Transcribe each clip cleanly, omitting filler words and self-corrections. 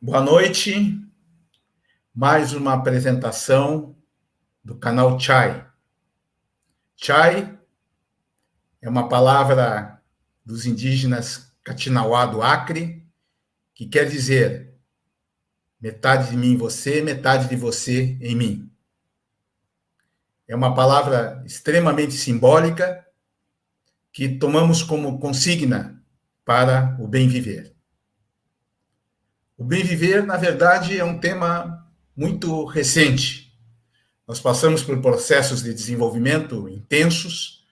Boa noite, mais uma apresentação do canal Chai. Chai é uma palavra dos indígenas Katinawá do Acre, que quer dizer metade de mim em você, metade de você em mim. É uma palavra extremamente simbólica que tomamos como consigna para o bem viver. O bem viver, na verdade, é um tema muito recente. Nós passamos por processos de desenvolvimento intensos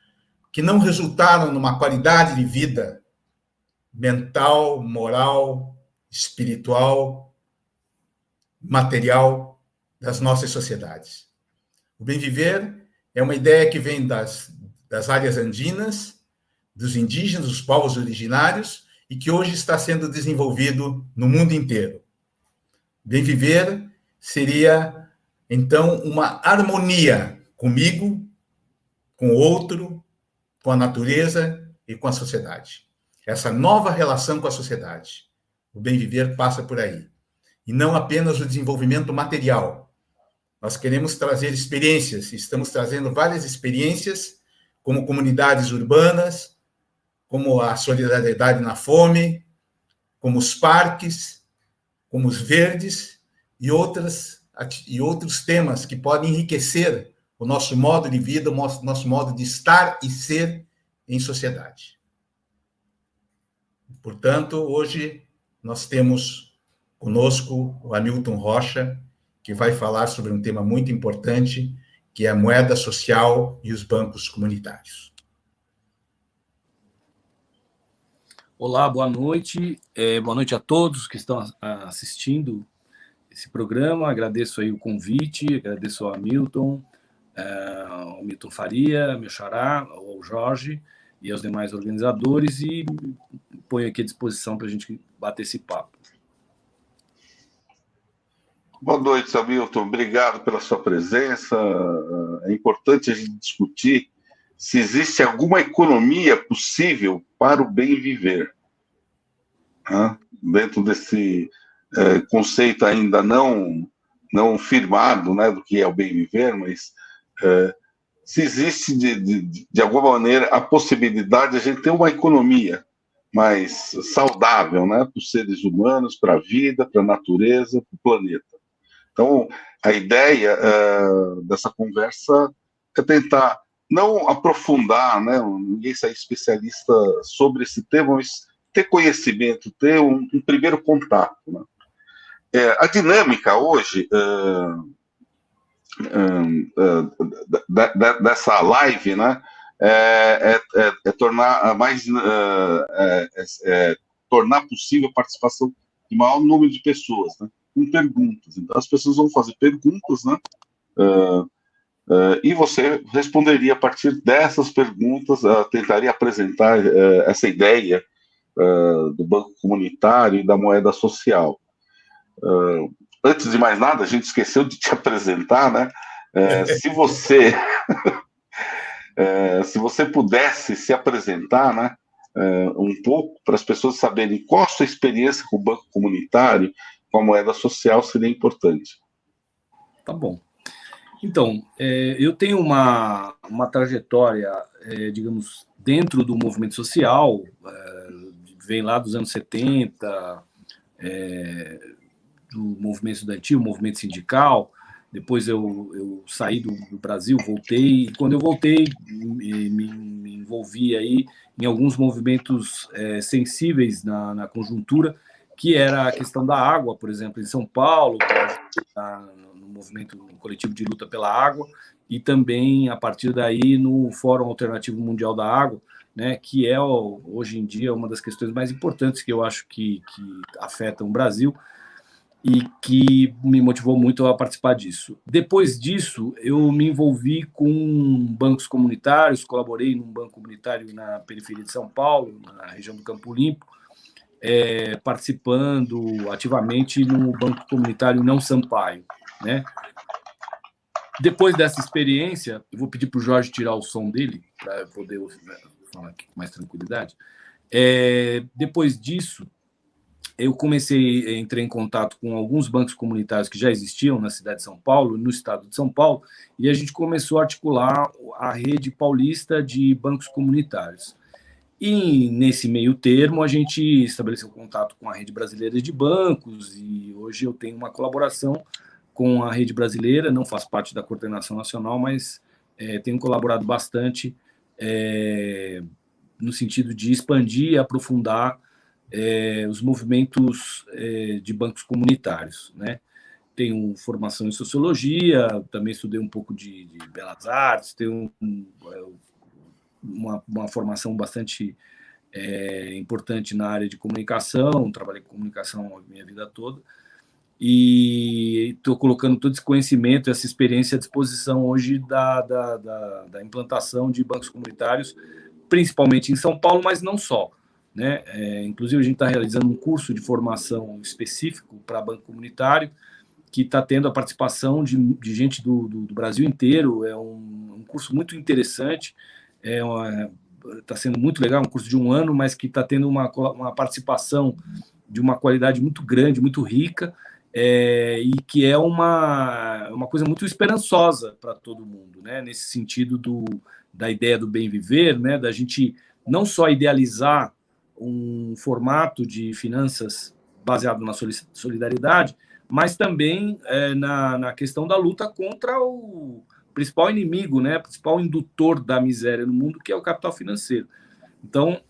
que não resultaram numa qualidade de vida mental, moral, espiritual, material das nossas sociedades. O bem viver é uma ideia que vem das áreas andinas, dos indígenas, dos povos originários, e que hoje está sendo desenvolvido no mundo inteiro. Bem viver seria, então, uma harmonia comigo, com o outro, com a natureza e com a sociedade. Essa nova relação com a sociedade. O bem viver passa por aí. E não apenas o desenvolvimento material. Nós queremos trazer experiências, estamos trazendo várias experiências, como comunidades urbanas, como a solidariedade na fome, como os parques, como os verdes e outros temas que podem enriquecer o nosso modo de vida, o nosso modo de estar e ser em sociedade. Portanto, hoje nós temos conosco o Hamilton Rocha, que vai falar sobre um tema muito importante, que é a moeda social e os bancos comunitários. Olá, boa noite. Boa noite a todos que estão assistindo esse programa. Agradeço aí o convite, agradeço ao Hamilton, ao Milton Faria, meu xará, ao Jorge e aos demais organizadores, e ponho aqui à disposição para a gente bater esse papo. Boa noite, Hamilton. Obrigado pela sua presença. É importante a gente discutir se existe alguma economia possível para o bem viver. Dentro desse conceito ainda não firmado, né, do que é o bem viver, mas se existe, de alguma maneira, a possibilidade de a gente ter uma economia mais saudável, né, para os seres humanos, para a vida, para a natureza, para o planeta. Então, a ideia dessa conversa é tentar não aprofundar, né, ninguém ser especialista sobre esse tema, mas ter conhecimento, ter um primeiro contato. Né? A dinâmica hoje dessa live, né, é tornar mais tornar possível a participação de maior número de pessoas, né, com perguntas. Então, as pessoas vão fazer perguntas, né, e você responderia a partir dessas perguntas, tentaria apresentar essa ideia do banco comunitário e da moeda social. Antes de mais nada, a gente esqueceu de te apresentar, né? Se você pudesse se apresentar, né, um pouco, para as pessoas saberem qual a sua experiência com o banco comunitário, com a moeda social, seria importante. Tá bom. Então, eu tenho uma trajetória, digamos, dentro do movimento social, vem lá dos anos 70, do movimento estudantil, movimento sindical. Depois eu saí do Brasil, voltei, e quando eu voltei, me envolvi aí em alguns movimentos sensíveis na conjuntura, que era a questão da água, por exemplo, em São Paulo, no movimento coletivo de luta pela água, e também, a partir daí, no Fórum Alternativo Mundial da Água, né, que é, hoje em dia, uma das questões mais importantes que eu acho que afetam o Brasil, e que me motivou muito a participar disso. Depois disso, eu me envolvi com bancos comunitários, colaborei num banco comunitário na periferia de São Paulo, na região do Campo Limpo, participando ativamente no banco comunitário Não Sampaio, né? Depois dessa experiência, eu vou pedir para o Jorge tirar o som dele, para poder falar aqui com mais tranquilidade. Depois disso, eu entrei em contato com alguns bancos comunitários que já existiam na cidade de São Paulo, no estado de São Paulo, e a gente começou a articular a rede paulista de bancos comunitários. E, nesse meio termo, a gente estabeleceu contato com a rede brasileira de bancos, e hoje eu tenho uma colaboração com a rede brasileira, não faço parte da coordenação nacional, mas tenho colaborado bastante no sentido de expandir e aprofundar os movimentos de bancos comunitários, né? Tenho formação em sociologia, também estudei um pouco de belas artes, tenho uma formação bastante importante na área de comunicação, trabalhei com comunicação a minha vida toda, e estou colocando todo esse conhecimento, essa experiência à disposição hoje da implantação de bancos comunitários, principalmente em São Paulo, mas não só, né? Inclusive, a gente está realizando um curso de formação específico para banco comunitário, que está tendo a participação de gente do Brasil inteiro. É um curso muito interessante, está sendo muito legal, um curso de 1 ano, mas que está tendo uma participação de uma qualidade muito grande, muito rica, e que é uma coisa muito esperançosa para todo mundo, né? Nesse sentido da ideia do bem viver, né? Da gente não só idealizar um formato de finanças baseado na solidariedade, mas também na questão da luta contra o principal inimigo, né? O principal indutor da miséria no mundo, que é o capital financeiro. Então,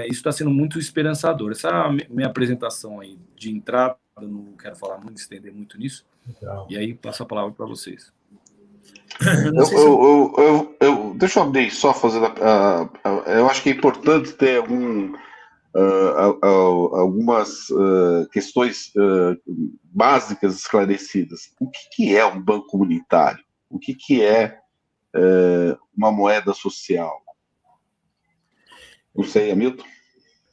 isso está sendo muito esperançador. Essa é a minha apresentação aí de entrada, eu não quero falar muito, estender muito nisso. Legal. E aí passo a palavra para vocês. Deixa eu abrir só fazer. Eu acho que é importante ter algumas questões básicas esclarecidas. O que é um banco comunitário? O que é uma moeda social? Não sei, Hamilton?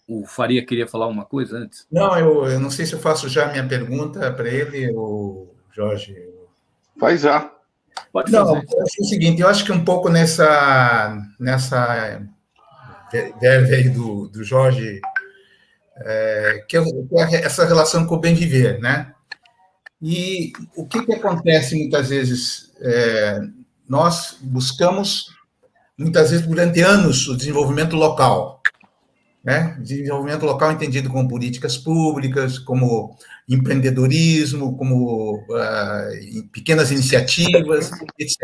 O Faria queria falar uma coisa antes? Não, eu não sei se eu faço já a minha pergunta para ele, ou Jorge. Faz já. Pode fazer. Não, é o seguinte, eu acho que um pouco nessa verve aí do Jorge, que é essa relação com o bem viver, né? E o que acontece muitas vezes? Nós buscamos, muitas vezes, durante anos, o desenvolvimento local, né? Desenvolvimento local entendido como políticas públicas, como empreendedorismo, como pequenas iniciativas, etc.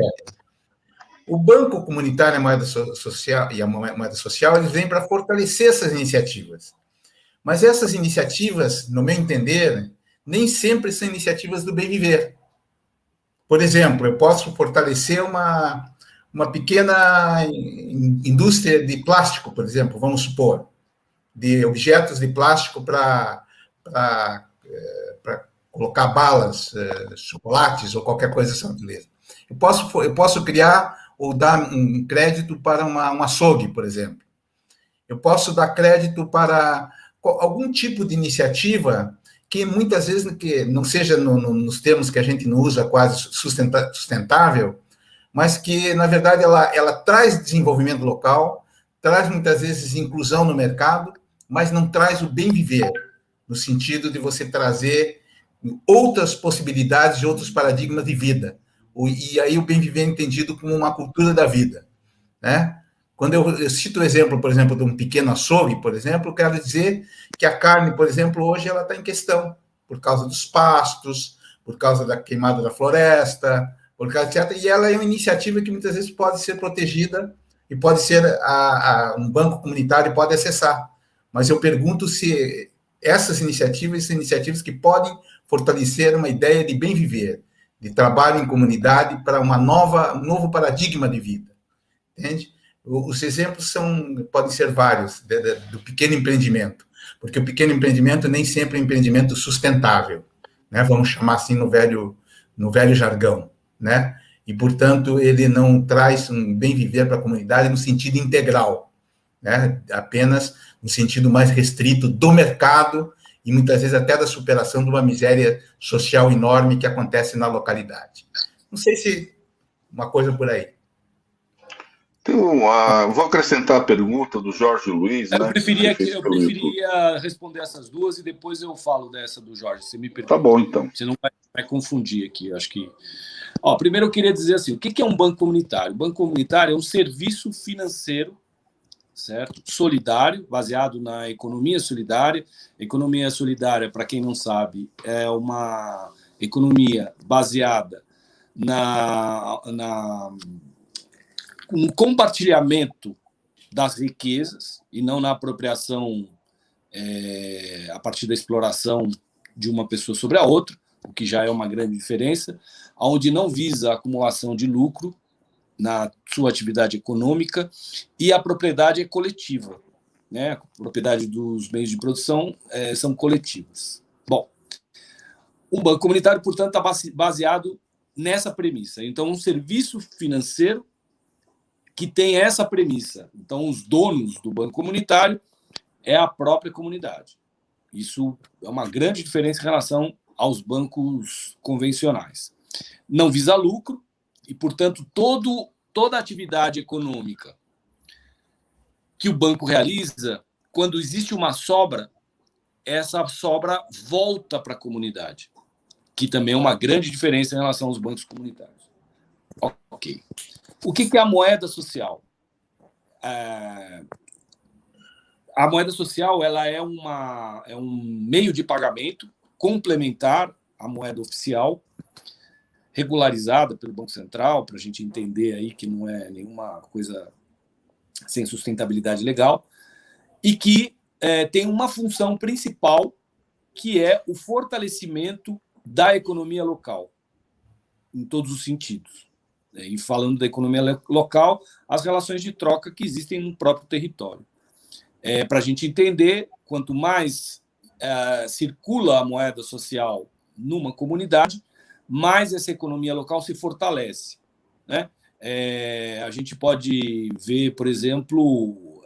O Banco Comunitário e a Moeda Social, eles vêm para fortalecer essas iniciativas. Mas essas iniciativas, no meu entender, nem sempre são iniciativas do bem viver. Por exemplo, eu posso fortalecer uma pequena indústria de plástico, por exemplo, vamos supor, de objetos de plástico para colocar balas, chocolates ou qualquer coisa dessa natureza. Eu posso criar ou dar um crédito para um açougue, por exemplo. Eu posso dar crédito para algum tipo de iniciativa que muitas vezes que não seja nos termos que a gente não usa, quase sustentável, mas que, na verdade, ela traz desenvolvimento local, traz muitas vezes inclusão no mercado, mas não traz o bem viver, no sentido de você trazer outras possibilidades e outros paradigmas de vida. E aí o bem viver é entendido como uma cultura da vida, né? Quando eu cito o exemplo, por exemplo, de um pequeno açougue, por exemplo, eu quero dizer que a carne, por exemplo, hoje ela está em questão, por causa dos pastos, por causa da queimada da floresta, por causa etc. E ela é uma iniciativa que muitas vezes pode ser protegida e pode ser um banco comunitário pode acessar. Mas eu pergunto se essas iniciativas são iniciativas que podem fortalecer uma ideia de bem viver, de trabalho em comunidade para um novo paradigma de vida, entende? Os exemplos podem ser vários do pequeno empreendimento, porque o pequeno empreendimento nem sempre é um empreendimento sustentável, né? Vamos chamar assim no velho jargão, né? E, portanto, ele não traz um bem viver para a comunidade no sentido integral, né? Apenas no sentido mais restrito do mercado e muitas vezes até da superação de uma miséria social enorme que acontece na localidade. Não sei se uma coisa por aí. Vou acrescentar a pergunta do Jorge Luiz, Eu né? preferia responder essas duas e depois eu falo dessa do Jorge, se me permite. Tá bom, então. Você não vai confundir aqui, eu acho que... primeiro eu queria dizer assim, o que é um banco comunitário? O banco comunitário é um serviço financeiro, certo? Solidário, baseado na economia solidária. Economia solidária, para quem não sabe, é uma economia baseada no compartilhamento das riquezas e não na apropriação a partir da exploração de uma pessoa sobre a outra, o que já é uma grande diferença, onde não visa a acumulação de lucro na sua atividade econômica e a propriedade é coletiva, né? A propriedade dos meios de produção são coletivas. Bom, um banco comunitário, portanto, está baseado nessa premissa. Então, um serviço financeiro que tem essa premissa. Então, os donos do banco comunitário é a própria comunidade. Isso é uma grande diferença em relação aos bancos convencionais. Não visa lucro e, portanto, toda atividade econômica que o banco realiza, quando existe uma sobra, essa sobra volta para a comunidade, que também é uma grande diferença em relação aos bancos comunitários. Ok. O que é a moeda social? A moeda social ela é um meio de pagamento complementar à moeda oficial, regularizada pelo Banco Central, para a gente entender aí que não é nenhuma coisa sem sustentabilidade legal, e que tem uma função principal, que é o fortalecimento da economia local, em todos os sentidos. E falando da economia local, as relações de troca que existem no próprio território. Para a gente entender, quanto mais circula a moeda social numa comunidade, mais essa economia local se fortalece, né? A gente pode ver, por exemplo,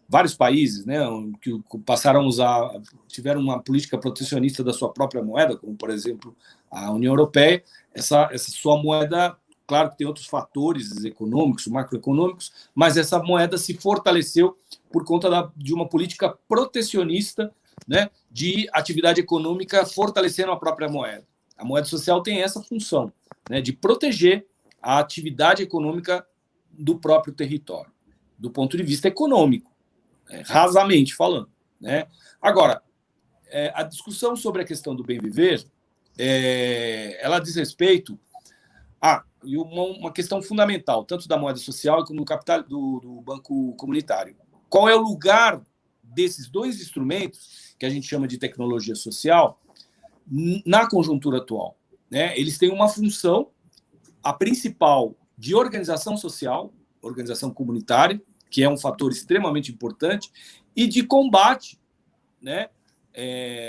vários países, né, que passaram a usar, tiveram uma política protecionista da sua própria moeda, como, por exemplo, a União Europeia. Essa sua moeda, claro que tem outros fatores econômicos, macroeconômicos, mas essa moeda se fortaleceu por conta de uma política protecionista, né, de atividade econômica fortalecendo a própria moeda. A moeda social tem essa função, né, de proteger a atividade econômica do próprio território, do ponto de vista econômico, rasamente falando, né? Agora, a discussão sobre a questão do bem viver, ela diz respeito a uma questão fundamental, tanto da moeda social como do capital do banco comunitário. Qual é o lugar desses dois instrumentos, que a gente chama de tecnologia social, na conjuntura atual, né? Eles têm uma função, a principal, de organização social, organização comunitária, que é um fator extremamente importante, e de combate, né,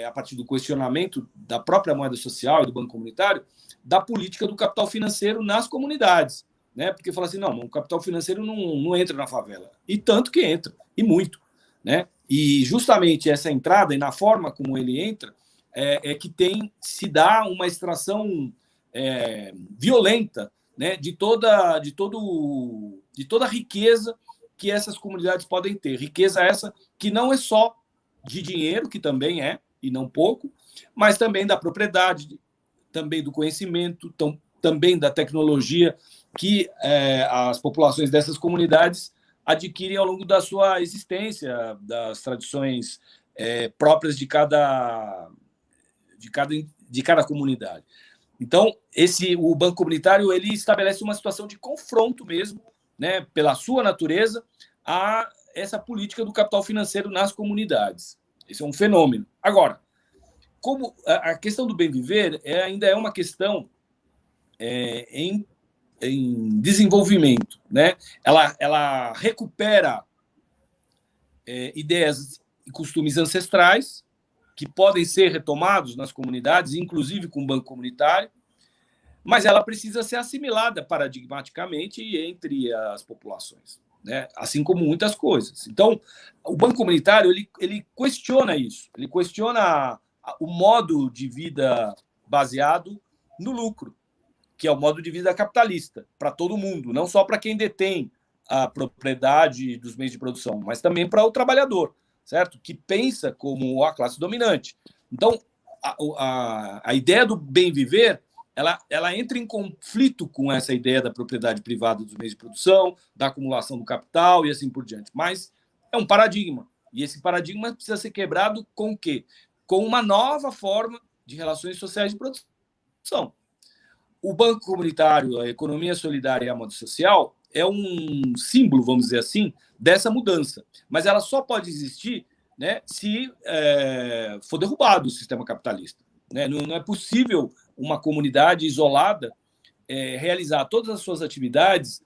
a partir do questionamento da própria moeda social e do banco comunitário, da política do capital financeiro nas comunidades, né? Porque fala assim, não, o capital financeiro não entra na favela. E tanto que entra, e muito, né? E justamente essa entrada, e na forma como ele entra, que se dá uma extração violenta, né, de toda a riqueza que essas comunidades podem ter. Riqueza essa que não é só de dinheiro, que também é, e não pouco, mas também da propriedade, também do conhecimento, também da tecnologia que as populações dessas comunidades adquirem ao longo da sua existência, das tradições próprias de cada comunidade. Então, o banco comunitário ele estabelece uma situação de confronto mesmo, né, pela sua natureza, a essa política do capital financeiro nas comunidades. Esse é um fenômeno. Agora, como a questão do bem viver ainda é uma questão em desenvolvimento, né? Ela recupera ideias e costumes ancestrais que podem ser retomados nas comunidades, inclusive com o banco comunitário, mas ela precisa ser assimilada paradigmaticamente entre as populações, né? Assim como muitas coisas. Então, o banco comunitário ele questiona isso, ele questiona o modo de vida baseado no lucro, que é o modo de vida capitalista, para todo mundo, não só para quem detém a propriedade dos meios de produção, mas também para o trabalhador, certo? Que pensa como a classe dominante. Então, a ideia do bem viver, ela entra em conflito com essa ideia da propriedade privada dos meios de produção, da acumulação do capital e assim por diante. Mas é um paradigma, e esse paradigma precisa ser quebrado com o quê? Com uma nova forma de relações sociais de produção. O Banco Comunitário, a economia solidária e a moda social é um símbolo, vamos dizer assim, dessa mudança. Mas ela só pode existir, né, se for derrubado o sistema capitalista. Né? Não é possível uma comunidade isolada realizar todas as suas atividades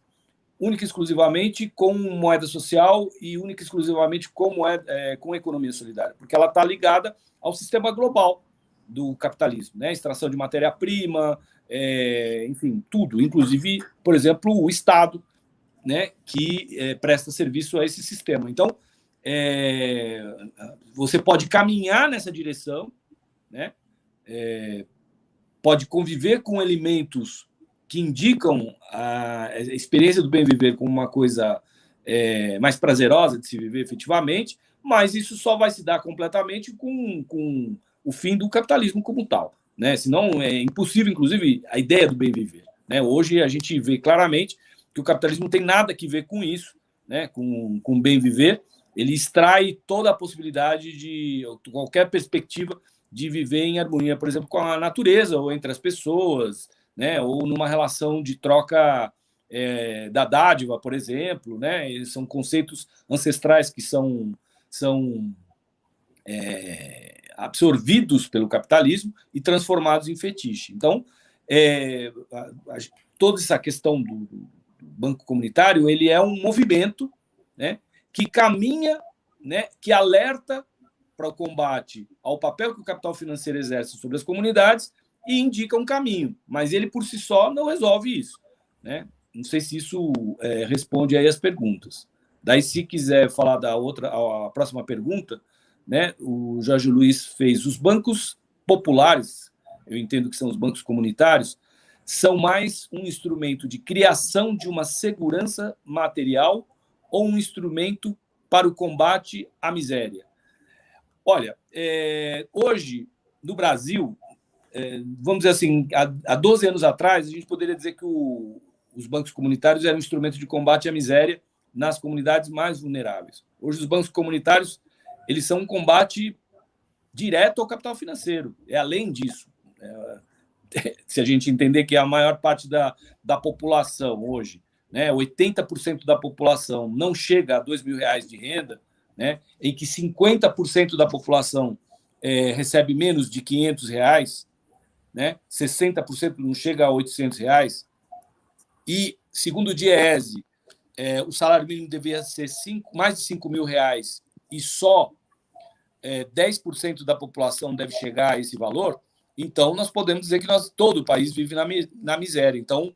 única e exclusivamente com moeda social e única e exclusivamente com economia solidária, porque ela está ligada ao sistema global do capitalismo, né? Extração de matéria-prima, enfim, tudo, inclusive, por exemplo, o Estado, né, que presta serviço a esse sistema. Então, você pode caminhar nessa direção, né? Pode conviver com elementos que indicam a experiência do bem viver como uma coisa mais prazerosa de se viver efetivamente, mas isso só vai se dar completamente com o fim do capitalismo como tal, né? Senão é impossível, inclusive, a ideia do bem viver, né? Hoje a gente vê claramente que o capitalismo não tem nada a ver com isso, né? Com o bem viver. Ele extrai toda a possibilidade de qualquer perspectiva de viver em harmonia, por exemplo, com a natureza ou entre as pessoas, né? Ou numa relação de troca da dádiva, por exemplo, né? Eles são conceitos ancestrais que são absorvidos pelo capitalismo e transformados em fetiche. Então, toda essa questão do Banco Comunitário, ele é um movimento, né, que caminha, né, que alerta para o combate ao papel que o capital financeiro exerce sobre as comunidades e indica um caminho, mas ele por si só não resolve isso, né? Não sei se isso responde aí as perguntas. Daí, se quiser falar a próxima pergunta, né, o Jorge Luiz fez os bancos populares, eu entendo que são os bancos comunitários, são mais um instrumento de criação de uma segurança material ou um instrumento para o combate à miséria? Olha, hoje, no Brasil, vamos dizer assim, há 12 anos atrás, a gente poderia dizer que os bancos comunitários eram um instrumento de combate à miséria nas comunidades mais vulneráveis. Hoje, os bancos comunitários eles são um combate direto ao capital financeiro. É além disso. Se a gente entender que a maior parte da população hoje, né, 80% da população não chega a R$2.000 de renda, né, em que 50% da população recebe menos de R$500, né, 60% não chega a R$800, e, segundo o Diese, o salário mínimo deveria ser mais de R$5.000 e só 10% da população deve chegar a esse valor, então nós podemos dizer que todo o país vive na miséria. Então,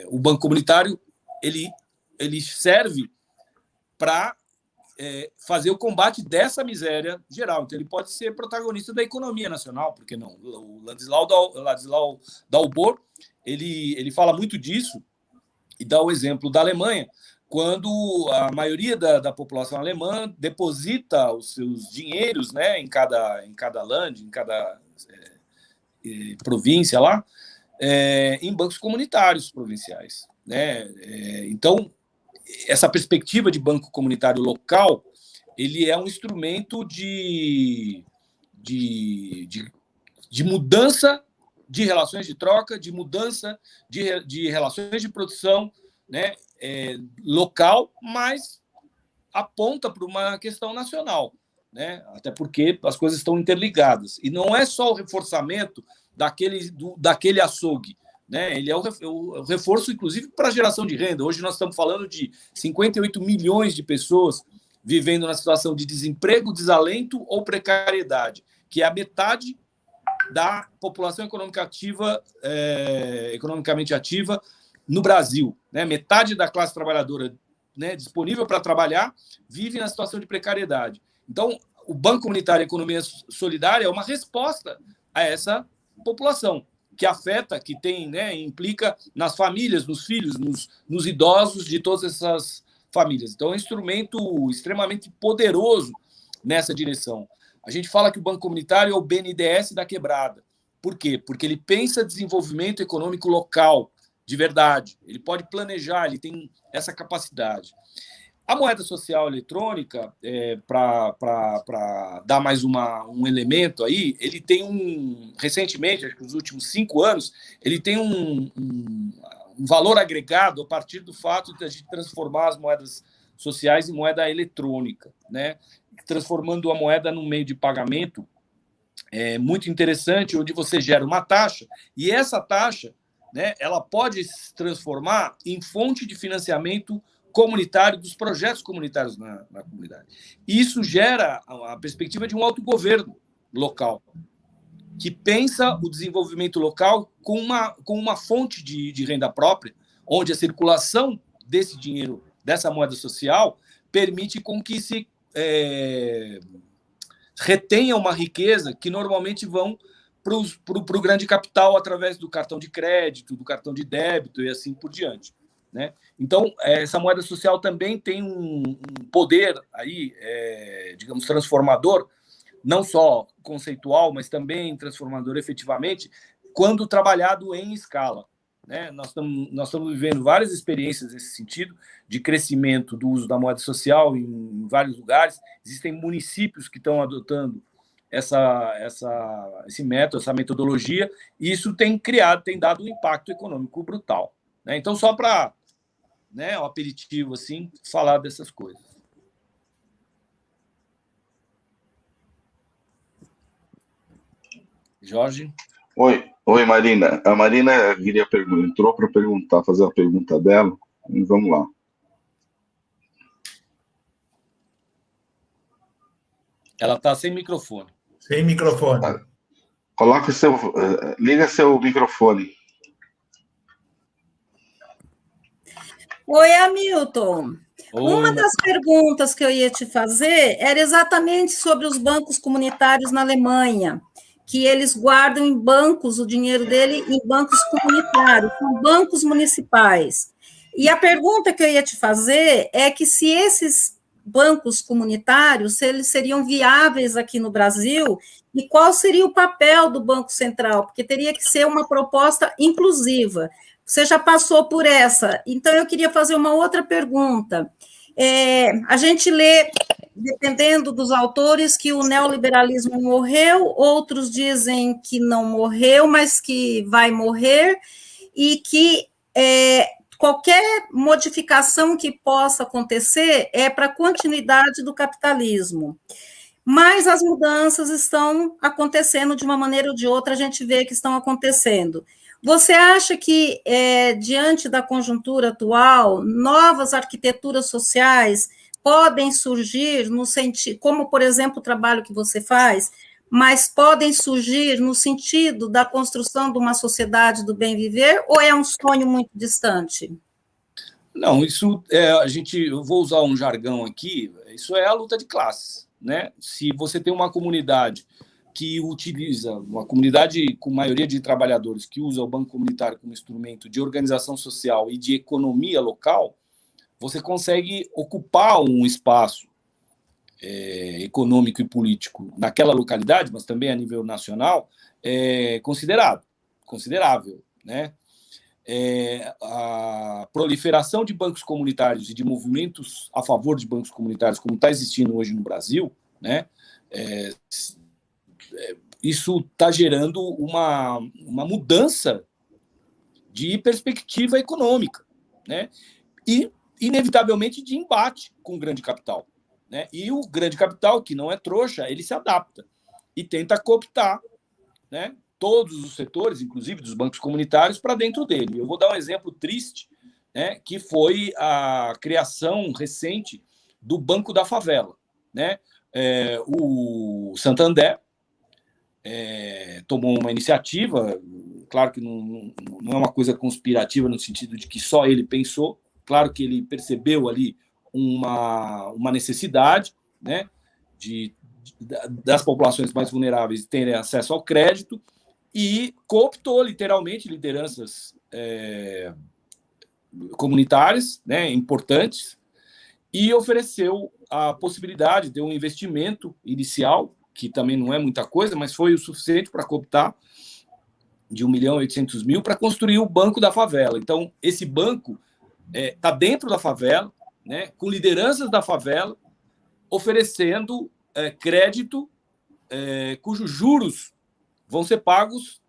o Banco Comunitário ele serve para fazer o combate dessa miséria geral. Então, ele pode ser protagonista da economia nacional, por que não? O Ladislau Dalbor ele fala muito disso e dá o exemplo da Alemanha, quando a maioria da população alemã deposita os seus dinheiros, né, em cada land, em cada província lá, em bancos comunitários provinciais, né? Então, essa perspectiva de banco comunitário local, ele é um instrumento de mudança de relações de troca, de mudança de relações de produção, né, local, mas aponta para uma questão nacional, né? Até porque as coisas estão interligadas. E não é só o reforçamento daquele açougue, né? Ele é o reforço, inclusive, para a geração de renda. Hoje nós estamos falando de 58 milhões de pessoas vivendo na situação de desemprego, desalento ou precariedade, que é a metade da população economicamente ativa no Brasil, né? Metade da classe trabalhadora, né, disponível para trabalhar vive na situação de precariedade. Então, o Banco Comunitário e a Economia Solidária é uma resposta a essa população, que afeta, que tem, né, implica nas famílias, nos filhos, nos idosos de todas essas famílias. Então, é um instrumento extremamente poderoso nessa direção. A gente fala que o Banco Comunitário é o BNDES da quebrada. Por quê? Porque ele pensa desenvolvimento econômico local, de verdade. Ele pode planejar, ele tem essa capacidade. A moeda social eletrônica, para dar mais um elemento aí, ele tem recentemente, acho que nos últimos 5 anos, ele tem um valor agregado a partir do fato de a gente transformar as moedas sociais em moeda eletrônica, né? Transformando a moeda num meio de pagamento muito interessante, onde você gera uma taxa, e essa taxa, né, ela pode se transformar em fonte de financiamento comunitário dos projetos comunitários na comunidade. Isso gera a perspectiva de um autogoverno local, que pensa o desenvolvimento local com uma fonte de renda própria, onde a circulação desse dinheiro, dessa moeda social, permite com que se retenha uma riqueza que normalmente vão para o grande capital através do cartão de crédito, do cartão de débito e assim por diante, né? Então, essa moeda social também tem um poder aí, digamos, transformador, não só conceitual, mas também transformador efetivamente, quando trabalhado em escala, né? Nós estamos vivendo várias experiências nesse sentido, de crescimento do uso da moeda social em vários lugares. Existem municípios que estão adotando esse método, essa metodologia, e isso tem dado um impacto econômico brutal, né? Então, só para, né, um aperitivo, assim, falar dessas coisas. Jorge? Oi, Marina. A Marina entrou para fazer a pergunta dela. Vamos lá. Ela está sem microfone. Sem microfone. Liga seu microfone. Oi, Hamilton. Oi, Uma das perguntas que eu ia te fazer era exatamente sobre os bancos comunitários na Alemanha, que eles guardam em bancos o dinheiro dele em bancos comunitários, são bancos municipais. E a pergunta que eu ia te fazer é que se esses bancos comunitários, se eles seriam viáveis aqui no Brasil, e qual seria o papel do Banco Central, porque teria que ser uma proposta inclusiva. Você já passou por essa, então eu queria fazer uma outra pergunta. A gente lê, dependendo dos autores, que o neoliberalismo morreu, outros dizem que não morreu, mas que vai morrer, e que qualquer modificação que possa acontecer é para a continuidade do capitalismo. Mas as mudanças estão acontecendo de uma maneira ou de outra, a gente vê que estão acontecendo. Você acha que, diante da conjuntura atual, novas arquiteturas sociais podem surgir, no sentido, como, por exemplo, o trabalho que você faz, mas podem surgir no sentido da construção de uma sociedade do bem viver, ou é um sonho muito distante? Não, isso eu vou usar um jargão aqui, isso é a luta de classes, né? Se você tem uma comunidade que utiliza, uma comunidade com maioria de trabalhadores que usa o Banco Comunitário como instrumento de organização social e de economia local, você consegue ocupar um espaço econômico e político naquela localidade, mas também a nível nacional, considerável, né? A proliferação de bancos comunitários e de movimentos a favor de bancos comunitários, como está existindo hoje no Brasil, né? Isso está gerando uma mudança de perspectiva econômica, né? E, inevitavelmente, de embate com o grande capital, né? E o grande capital, que não é trouxa, ele se adapta e tenta cooptar, né, todos os setores, inclusive dos bancos comunitários, para dentro dele. Eu vou dar um exemplo triste, né, que foi a criação recente do Banco da Favela, né? O Santander tomou uma iniciativa, claro que não é uma coisa conspirativa no sentido de que só ele pensou, claro que ele percebeu ali uma necessidade, né, das populações mais vulneráveis terem acesso ao crédito, e cooptou literalmente lideranças comunitárias, né, importantes, e ofereceu a possibilidade de um investimento inicial, que também não é muita coisa, mas foi o suficiente para cooptar, de 1.800.000 para construir o Banco da Favela. Então, esse banco está dentro da favela, né, com lideranças da favela, oferecendo crédito cujos juros vão ser pagos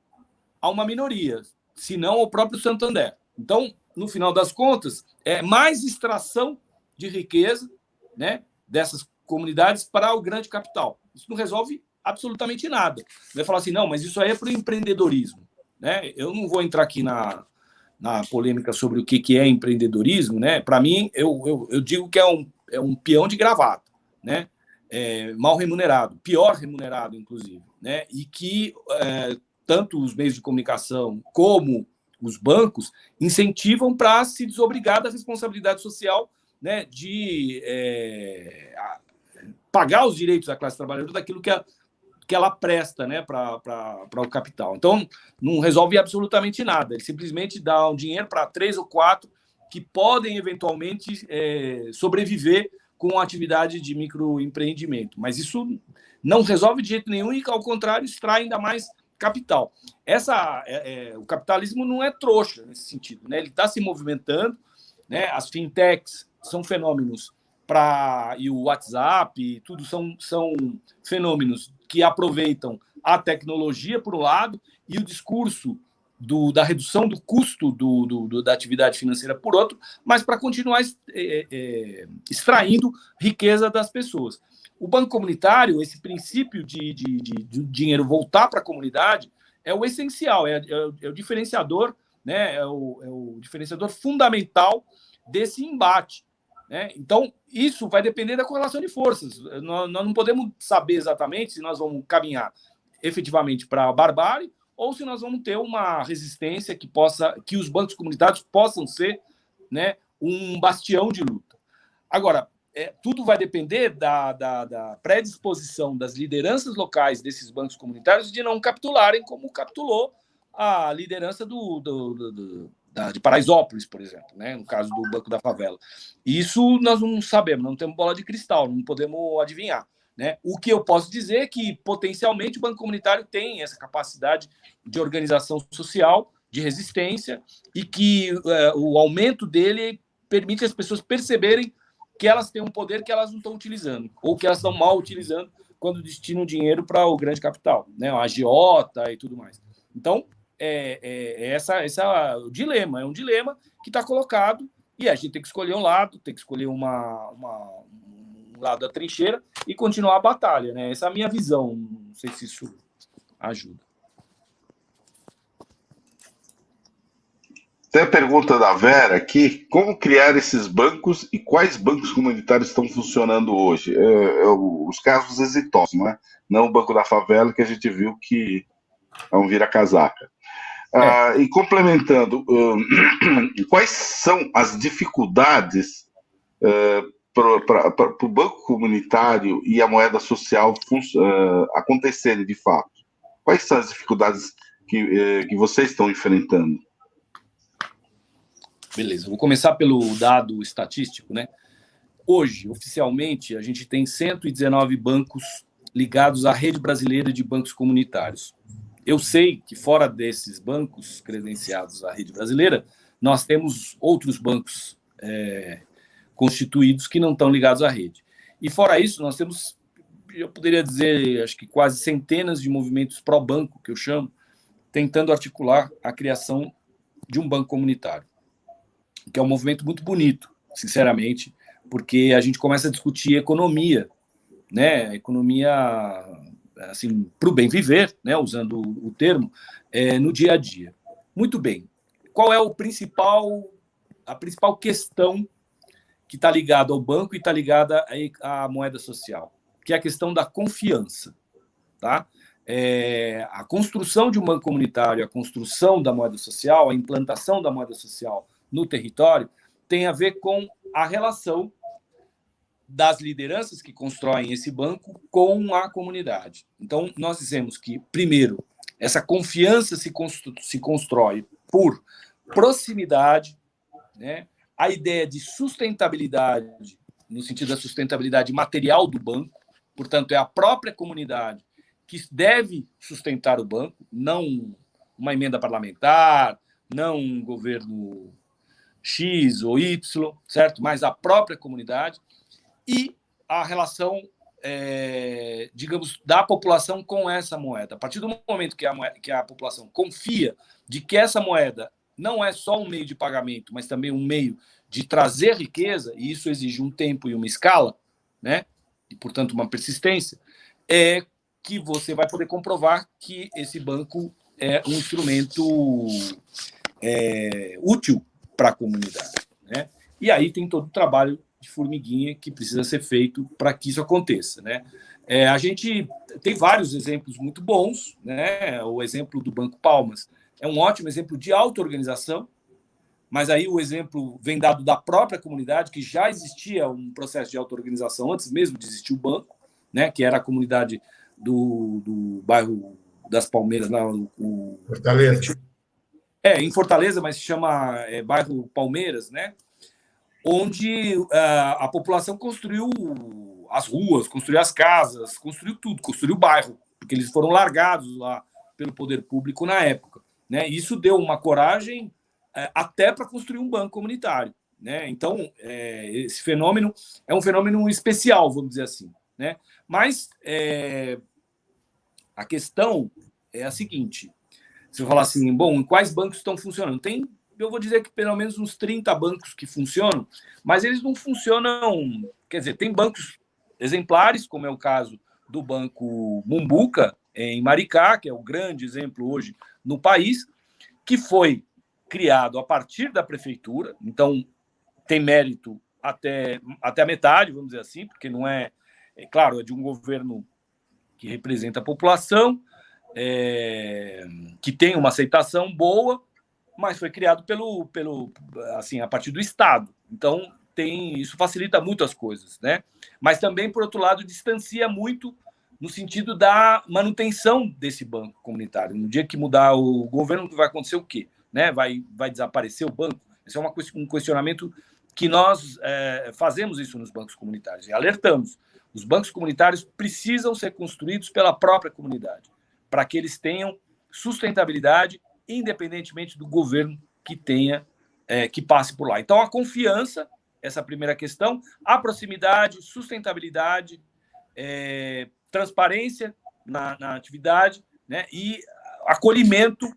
a uma minoria, se não ao próprio Santander. Então, no final das contas, é mais extração de riqueza, né, dessas comunidades para o grande capital. Isso não resolve absolutamente nada. Vai falar assim, não, mas isso aí é para o empreendedorismo, né? Eu não vou entrar aqui na polêmica sobre o que é empreendedorismo, né? Para mim, eu digo que é um peão de gravata, né? Mal remunerado, pior remunerado, inclusive, né? E que tanto os meios de comunicação como os bancos incentivam para se desobrigar da responsabilidade social, né, de pagar os direitos da classe trabalhadora daquilo que ela presta, né, para o capital. Então, não resolve absolutamente nada. Ele simplesmente dá um dinheiro para 3 ou 4 que podem, eventualmente, sobreviver com a atividade de microempreendimento. Mas isso não resolve de jeito nenhum e, ao contrário, extrai ainda mais capital. O capitalismo não é trouxa nesse sentido, né? Ele está se movimentando, né? As fintechs são fenômenos e o WhatsApp, tudo são fenômenos que aproveitam a tecnologia, por um lado, e o discurso da redução do custo da atividade financeira, por outro, mas para continuar extraindo riqueza das pessoas. O banco comunitário, esse princípio de dinheiro voltar para a comunidade, é o essencial, é o diferenciador, né? É o diferenciador fundamental desse embate, né? Então, isso vai depender da correlação de forças. Nós não podemos saber exatamente se nós vamos caminhar efetivamente para a barbárie ou se nós vamos ter uma resistência que os bancos comunitários possam ser, né, um bastião de luta. Agora, tudo vai depender da predisposição das lideranças locais desses bancos comunitários de não capitularem como capitulou a liderança de Paraisópolis, por exemplo, né? No caso do Banco da Favela. Isso nós não sabemos, não temos bola de cristal, não podemos adivinhar, né? O que eu posso dizer é que, potencialmente, o Banco Comunitário tem essa capacidade de organização social, de resistência, e que o aumento dele permite as pessoas perceberem que elas têm um poder que elas não estão utilizando, ou que elas estão mal utilizando quando destinam dinheiro para o grande capital, né? A agiota e tudo mais. Então, essa o dilema, é um dilema que está colocado e a gente tem que escolher um lado, tem que escolher um lado da trincheira e continuar a batalha, né? Essa é a minha visão, não sei se isso ajuda. Tem a pergunta da Vera aqui: como criar esses bancos e quais bancos comunitários estão funcionando hoje? Os casos exitosos, né? Não o Banco da Favela, que a gente viu que é um vira-casaca. E complementando, quais são as dificuldades para o banco comunitário e a moeda social acontecerem de fato? Quais são as dificuldades que vocês estão enfrentando? Beleza, vou começar pelo dado estatístico, né? Hoje, oficialmente, a gente tem 119 bancos ligados à rede brasileira de bancos comunitários. Eu sei que fora desses bancos credenciados à rede brasileira, nós temos outros bancos constituídos que não estão ligados à rede. E fora isso, nós temos, eu poderia dizer, acho que quase centenas de movimentos pró-banco, que eu chamo, tentando articular a criação de um banco comunitário, que é um movimento muito bonito, sinceramente, porque a gente começa a discutir economia, né? Economia, assim, para o bem viver, né? Usando o termo, no dia a dia. Muito bem. Qual é a principal questão que está ligada ao banco e está ligada à moeda social? Que é a questão da confiança, tá? A construção de um banco comunitário, a construção da moeda social, a implantação da moeda social no território, tem a ver com a relação das lideranças que constroem esse banco com a comunidade. Então, nós dizemos que, primeiro, Essa confiança se constrói por proximidade, né? A ideia de sustentabilidade, no sentido da sustentabilidade material do banco, portanto, é a própria comunidade que deve sustentar o banco, não uma emenda parlamentar, não um governo X ou Y, certo? Mas a própria comunidade e a relação, digamos, da população com essa moeda. A partir do momento que a população confia de que essa moeda não é só um meio de pagamento, mas também um meio de trazer riqueza, e isso exige um tempo e uma escala, né? E, portanto, uma persistência, é que você vai poder comprovar que esse banco é um instrumento útil para a comunidade, né? E aí tem todo o trabalho de formiguinha que precisa ser feito para que isso aconteça, né? A gente tem vários exemplos muito bons, né? O exemplo do Banco Palmas é um ótimo exemplo de auto-organização, mas aí o exemplo vem dado da própria comunidade, que já existia um processo de auto-organização antes mesmo de existir o banco, né? Que era a comunidade do bairro das Palmeiras, lá, Fortaleza. Em Fortaleza, mas se chama bairro Palmeiras, né? Onde a população construiu as ruas, construiu as casas, construiu tudo, construiu o bairro, porque eles foram largados lá pelo poder público na época, né? Isso deu uma coragem até para construir um banco comunitário, né? Então, esse fenômeno é um fenômeno especial, vamos dizer assim, né? Mas a questão é a seguinte: se eu falar assim, bom, quais bancos estão funcionando? Eu vou dizer que pelo menos uns 30 bancos que funcionam, mas eles não funcionam. Quer dizer, tem bancos exemplares, como é o caso do Banco Mumbuca, em Maricá, que é o grande exemplo hoje no país, que foi criado a partir da prefeitura, então tem mérito até a metade, vamos dizer assim, porque não claro, é de um governo que representa a população, que tem uma aceitação boa, mas foi criado assim, a partir do Estado. Então, isso facilita muito as coisas, né? Mas também, por outro lado, distancia muito no sentido da manutenção desse banco comunitário. No dia que mudar o governo, vai acontecer o quê? Né? Vai desaparecer o banco? Esse é um questionamento que nós fazemos isso nos bancos comunitários e alertamos. Os bancos comunitários precisam ser construídos pela própria comunidade, para que eles tenham sustentabilidade, independentemente do governo que passe por lá. Então, a confiança, essa primeira questão, a proximidade, sustentabilidade, transparência na atividade, né, e acolhimento,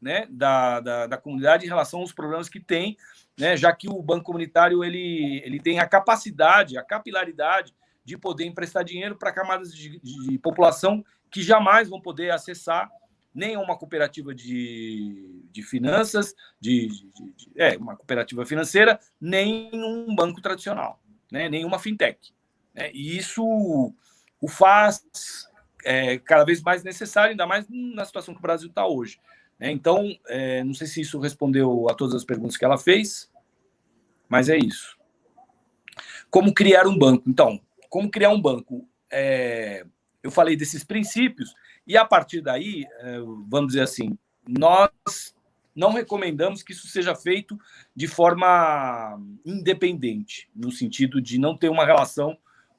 né, da comunidade em relação aos problemas que tem, né, já que o banco comunitário ele tem a capacidade, a capilaridade de poder emprestar dinheiro para camadas de população que jamais vão poder acessar nem uma cooperativa de finanças, uma cooperativa financeira, nem um banco tradicional, né? Nem uma fintech, né? E isso o faz cada vez mais necessário, ainda mais na situação que o Brasil está hoje, né? Então, não sei se isso respondeu a todas as perguntas que ela fez, mas é isso. Como criar um banco? Então, como criar um banco? Eu falei desses princípios, e a partir daí, vamos dizer assim, nós não recomendamos que isso seja feito de forma independente, no sentido de não ter uma relação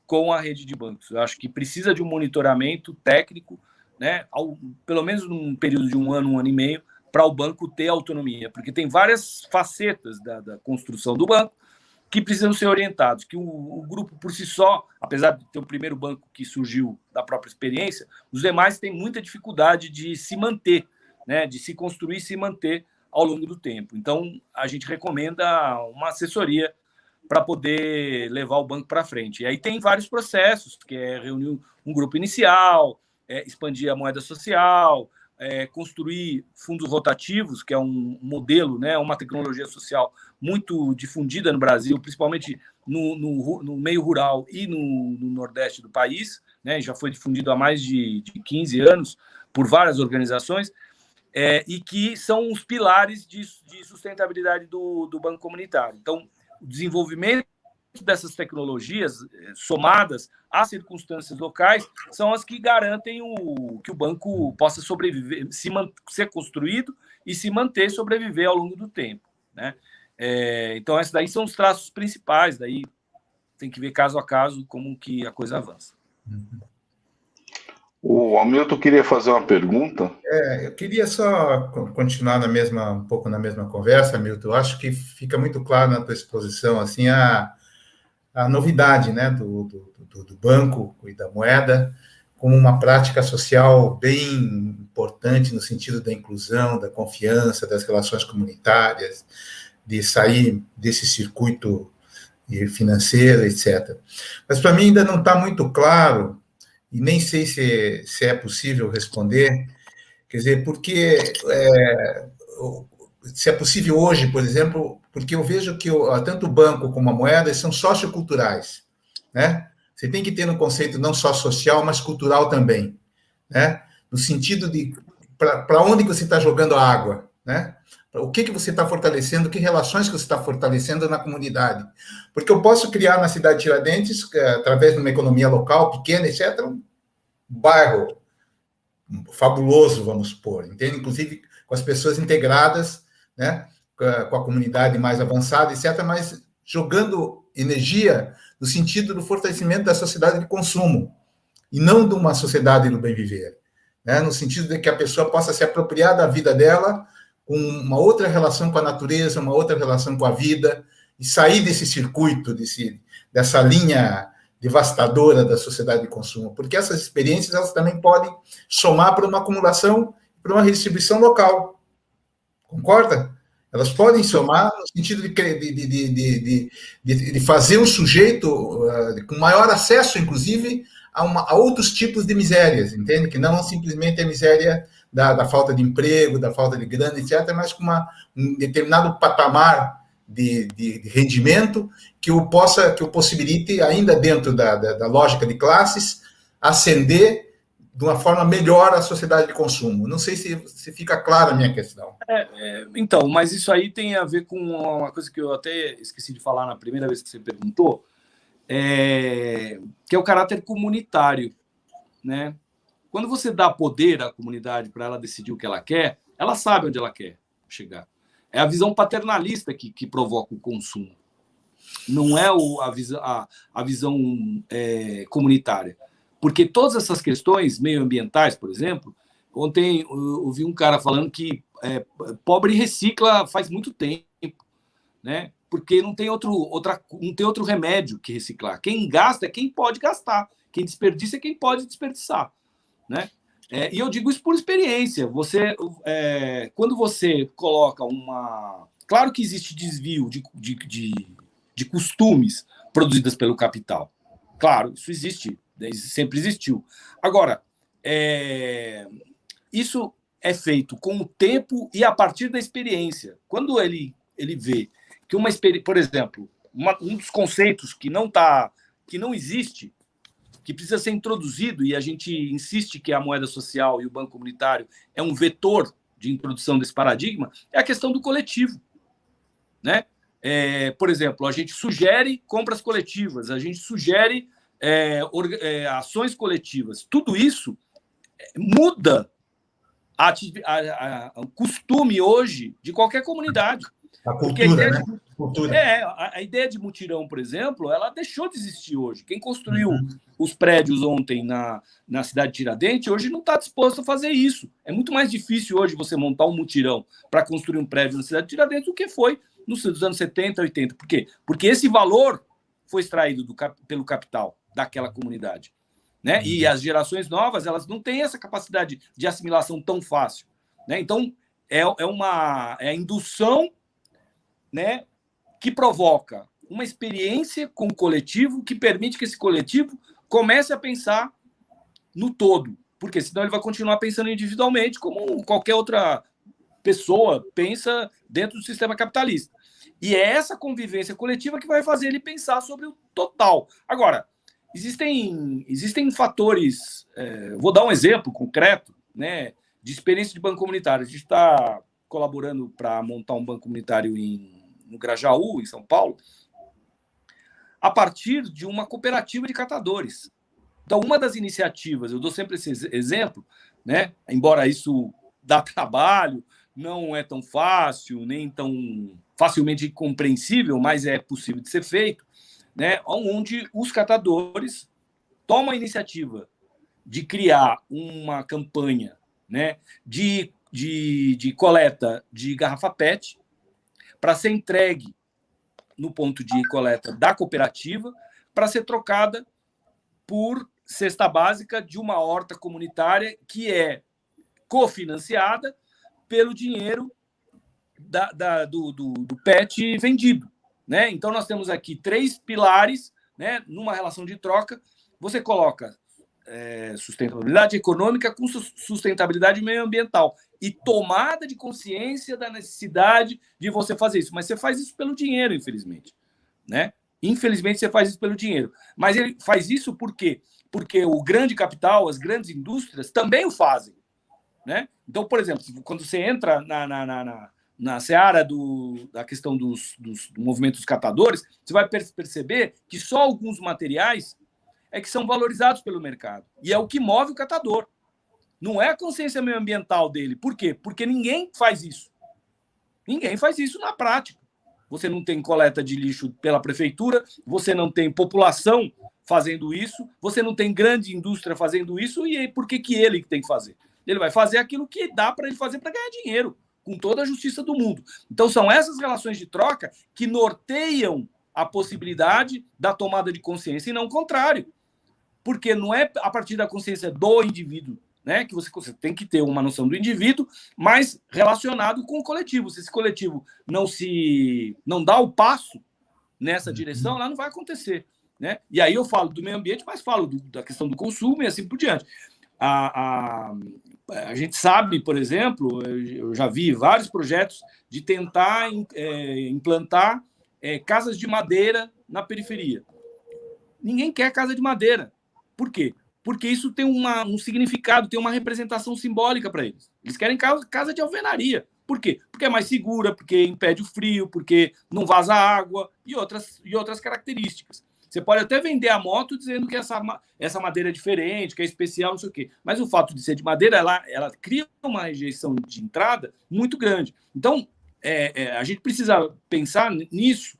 com a rede de bancos. Eu acho que precisa de um monitoramento técnico, né, pelo menos num período de um ano e meio, para o banco ter autonomia, porque tem várias facetas da construção do banco que precisam ser orientados, que o grupo por si só, apesar de ter o primeiro banco que surgiu da própria experiência, os demais têm muita dificuldade de se manter, né, de se construir e se manter ao longo do tempo. Então, a gente recomenda uma assessoria para poder levar o banco para frente. E aí tem vários processos, que é reunir um grupo inicial, expandir a moeda social, construir fundos rotativos, que é um modelo, né, uma tecnologia social muito difundida no Brasil, principalmente no meio rural e no Nordeste do país, né, já foi difundido há mais de 15 anos por várias organizações, e que são os pilares de sustentabilidade do banco comunitário. Então, o desenvolvimento dessas tecnologias, somadas às circunstâncias locais, são as que garantem que o banco possa sobreviver, ser construído e se manter, sobreviver ao longo do tempo, né? Então, esses daí são os traços principais, daí tem que ver caso a caso como que a coisa avança. O Hamilton queria fazer uma pergunta. Eu queria só continuar um pouco na mesma conversa, Hamilton. Eu acho que fica muito claro na tua exposição assim, a novidade, né, do banco e da moeda como uma prática social bem importante no sentido da inclusão, da confiança, das relações comunitárias, de sair desse circuito financeiro, etc. Mas para mim ainda não está muito claro, e nem sei se é possível responder, quer dizer, porque se é possível hoje, por exemplo, porque eu vejo que tanto o banco como a moeda são socioculturais, né? Você tem que ter um conceito não só social, mas cultural também, né? No sentido de para onde você está jogando a água, né? O que você está fortalecendo, que relações que você está fortalecendo na comunidade. Porque eu posso criar na cidade de Tiradentes, através de uma economia local, pequena, etc., um bairro fabuloso, vamos supor, entende? Inclusive com as pessoas integradas, né? Com a comunidade mais avançada, etc., mas jogando energia no sentido do fortalecimento da sociedade de consumo, e não de uma sociedade do bem viver, né? No sentido de que a pessoa possa se apropriar da vida dela com uma outra relação com a natureza, uma outra relação com a vida, e sair desse circuito, dessa linha devastadora da sociedade de consumo, porque essas experiências elas também podem somar para uma acumulação, para uma redistribuição local. Concorda? Elas podem somar no sentido de fazer um sujeito com maior acesso, inclusive, a outros tipos de misérias, entende? Que não simplesmente a miséria da falta de emprego, da falta de grana, etc., mas com um determinado patamar de rendimento que o possibilite, ainda dentro da lógica de classes, ascender de uma forma melhor a sociedade de consumo. Não sei se fica clara a minha questão. Então, mas isso aí tem a ver com uma coisa que eu até esqueci de falar na primeira vez que você perguntou, que é o caráter comunitário, né? Quando você dá poder à comunidade para ela decidir o que ela quer, ela sabe onde ela quer chegar. É a visão paternalista que provoca o consumo. Não é a visão comunitária. Porque todas essas questões meioambientais, por exemplo, ontem eu ouvi um cara falando que pobre recicla faz muito tempo, né? Porque não tem outro remédio que reciclar. Quem gasta é quem pode gastar. Quem desperdiça é quem pode desperdiçar, né? E eu digo isso por experiência. Quando você coloca uma... Claro que existe desvio de costumes produzidas pelo capital. Claro, isso existe, sempre existiu. Agora, isso é feito com o tempo e a partir da experiência. Quando ele vê que uma experiência... Por exemplo, um dos conceitos que não existe, que precisa ser introduzido, e a gente insiste que a moeda social e o banco comunitário é um vetor de introdução desse paradigma, é a questão do coletivo, né? Por exemplo, a gente sugere compras coletivas, a gente sugere ações coletivas. Tudo isso muda o costume hoje de qualquer comunidade. A cultura, né? A ideia de mutirão, por exemplo, ela deixou de existir hoje. Quem construiu os prédios ontem na cidade de Tiradentes, hoje não está disposto a fazer isso. É muito mais difícil hoje você montar um mutirão para construir um prédio na cidade de Tiradentes do que foi nos anos 70, 80. Por quê? Porque esse valor foi extraído pelo capital daquela comunidade, né? E as gerações novas, elas não têm essa capacidade de assimilação tão fácil, né? Então, é a indução, né, que provoca uma experiência com o coletivo que permite que esse coletivo comece a pensar no todo, porque senão ele vai continuar pensando individualmente como qualquer outra pessoa pensa dentro do sistema capitalista. E é essa convivência coletiva que vai fazer ele pensar sobre o total. Agora, existem fatores... vou dar um exemplo concreto, né, de experiência de banco comunitário. A gente está colaborando para montar um banco comunitário no Grajaú, em São Paulo. a partir de uma cooperativa de catadores. Então, uma das iniciativas, eu dou sempre esse exemplo, né? Embora isso dá trabalho, não é tão fácil, nem tão facilmente compreensível, mas é possível de ser feito, né? Onde os catadores tomam a iniciativa de criar uma campanha, né, de coleta de garrafa PET para ser entregue no ponto de coleta da cooperativa para ser trocada por cesta básica de uma horta comunitária que é cofinanciada pelo dinheiro do PET vendido, né? Então, nós temos aqui 3 pilares, né, numa relação de troca. Você coloca sustentabilidade econômica com sustentabilidade meioambiental e tomada de consciência da necessidade de você fazer isso. Mas você faz isso pelo dinheiro, infelizmente, né? Infelizmente, você faz isso pelo dinheiro. Mas ele faz isso por quê? Porque o grande capital, as grandes indústrias também o fazem, né? Então, por exemplo, quando você entra na seara da questão do movimento dos catadores, você vai perceber que só alguns materiais é que são valorizados pelo mercado. E é o que move o catador. Não é a consciência meioambiental dele. Por quê? Porque ninguém faz isso. Ninguém faz isso na prática. Você não tem coleta de lixo pela prefeitura, você não tem população fazendo isso, você não tem grande indústria fazendo isso, e aí por que ele tem que fazer? Ele vai fazer aquilo que dá para ele fazer para ganhar dinheiro, com toda a justiça do mundo. Então, são essas relações de troca que norteiam a possibilidade da tomada de consciência, e não o contrário. Porque não é a partir da consciência do indivíduo, né, que você tem que ter uma noção do indivíduo, mas relacionado com o coletivo. Se esse coletivo não dá o passo nessa direção, lá não vai acontecer, né? E aí eu falo do meio ambiente, mas falo da questão do consumo e assim por diante. A gente sabe, por exemplo, eu já vi vários projetos de tentar implantar casas de madeira na periferia. Ninguém quer casa de madeira. Por quê? Porque isso tem um significado, tem uma representação simbólica para eles. Eles querem casa de alvenaria. Por quê? Porque é mais segura, porque impede o frio, porque não vaza água e outras características. Você pode até vender a moto dizendo que essa madeira é diferente, que é especial, não sei o quê. Mas o fato de ser de madeira, ela cria uma rejeição de entrada muito grande. Então, a gente precisa pensar nisso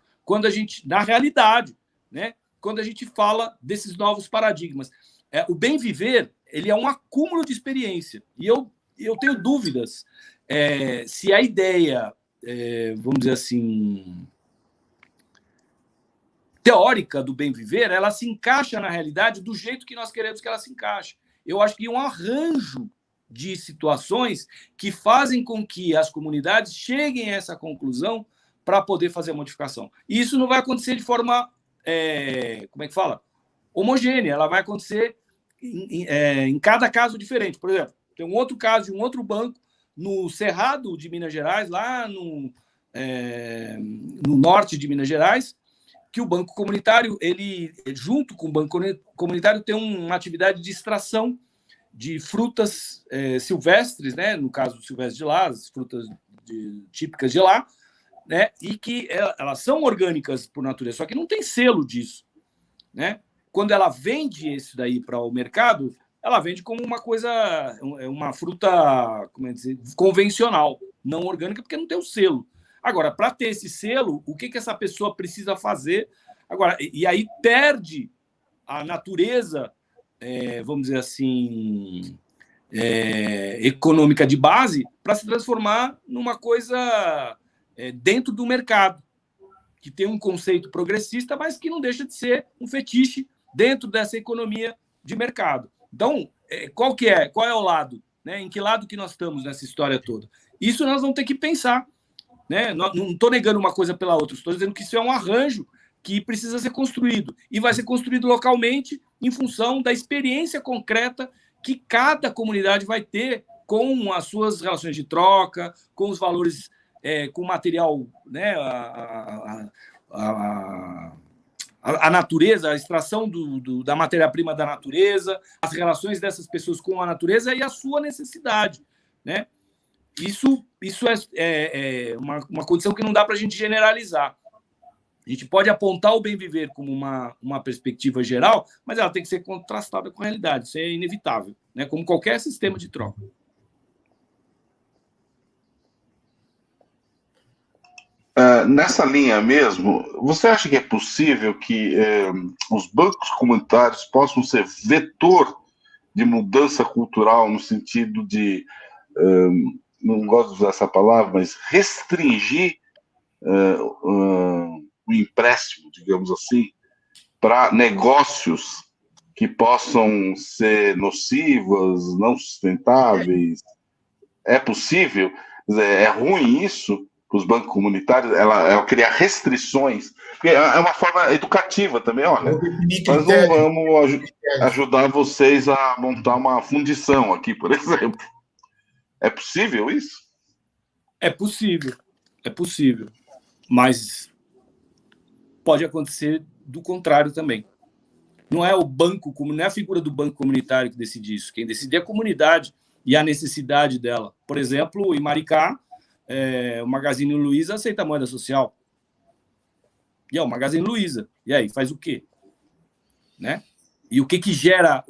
na realidade, né? Quando a gente fala desses novos paradigmas. O bem viver, ele é um acúmulo de experiência. E eu tenho dúvidas se a ideia, vamos dizer assim, teórica do bem viver, ela se encaixa na realidade do jeito que nós queremos que ela se encaixe. Eu acho que um arranjo de situações que fazem com que as comunidades cheguem a essa conclusão para poder fazer a modificação. E isso não vai acontecer de forma, como é que fala? Homogênea. Ela vai acontecer em cada caso diferente. Por exemplo, tem um outro caso de um outro banco no Cerrado de Minas Gerais, lá no norte de Minas Gerais, que o Banco Comunitário, ele, junto com o Banco Comunitário, tem uma atividade de extração de frutas silvestres, né? No caso silvestres de lá, as frutas típicas de lá, né? E que elas são orgânicas por natureza, só que não tem selo disso, né? Quando ela vende isso daí para o mercado, ela vende como uma fruta, como é dizer, convencional, não orgânica, porque não tem o selo. Agora, para ter esse selo, o que essa pessoa precisa fazer? Agora, e aí perde a natureza, vamos dizer assim, econômica de base para se transformar numa coisa dentro do mercado, que tem um conceito progressista, mas que não deixa de ser um fetiche dentro dessa economia de mercado. Então, qual é o lado? Né? Em que lado que nós estamos nessa história toda? Isso nós vamos ter que pensar. Né? Não estou negando uma coisa pela outra, estou dizendo que isso é um arranjo que precisa ser construído e vai ser construído localmente em função da experiência concreta que cada comunidade vai ter com as suas relações de troca, com os valores, com o material, né? A natureza, a extração da matéria-prima da natureza, as relações dessas pessoas com a natureza e a sua necessidade, né? Isso é uma condição que não dá para a gente generalizar. A gente pode apontar o bem viver como uma perspectiva geral, mas ela tem que ser contrastada com a realidade. Isso é inevitável, né? Como qualquer sistema de troca. Nessa linha mesmo, você acha que é possível que os bancos comunitários possam ser vetor de mudança cultural no sentido de, não gosto de usar essa palavra, mas restringir o empréstimo, digamos assim, para negócios que possam ser nocivas, não sustentáveis? É possível? É ruim isso para os bancos comunitários? Ela criar restrições? Porque é uma forma educativa também. Olha, nós não vamos ajudar vocês a montar uma fundição aqui, por exemplo. É possível isso? É possível. Mas pode acontecer do contrário também. Não é o banco, não é a figura do banco comunitário que decide isso. Quem decide é a comunidade e a necessidade dela. Por exemplo, em Maricá, o Magazine Luiza aceita a moeda social. E é o Magazine Luiza. E aí, faz o quê? Né? E o que gera